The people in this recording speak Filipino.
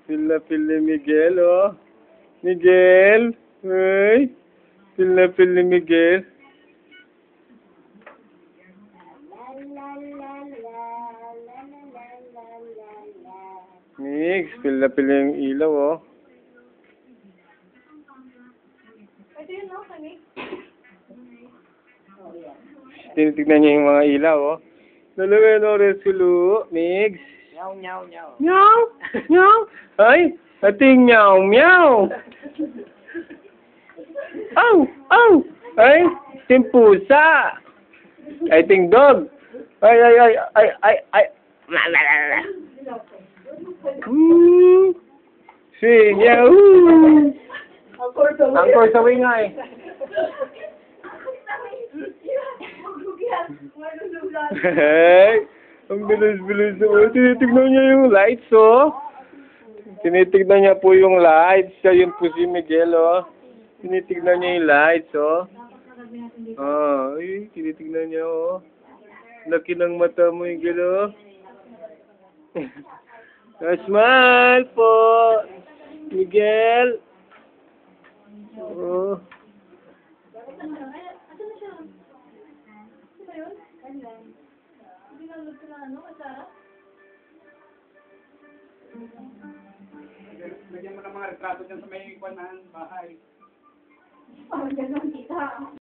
Feel ni Miguel, oh. Miguel. Hey. Feel ni Miguel. Mix, feel yung ilaw, oh. Ito yun, no, kami? Tinitignan niya yung mga ilaw, oh. Nalagay na rin silo, Mix. Nyaw, nyaw, nyaw. Meow! Meow! Ay! Ating meow, meow! Ow! Ow! Ay! Ting pusa! Ay, ting dog! Ay! Sige! Angkor sa nga eh. Hey! Ang bilis-bilis naman. Tinitignan niya yung lights, oh. Tinitignan niya po yung lights. Siya yun po si Miguel, oh. Tinitignan niya yung lights, oh. Ay, tinitignan niya, oh. Laki ng mata mo, Miguel, oh. Smile po, Miguel. Oh. Lagyan mo ng mga retrato dyan sa may bahay. Oh, ganun kita.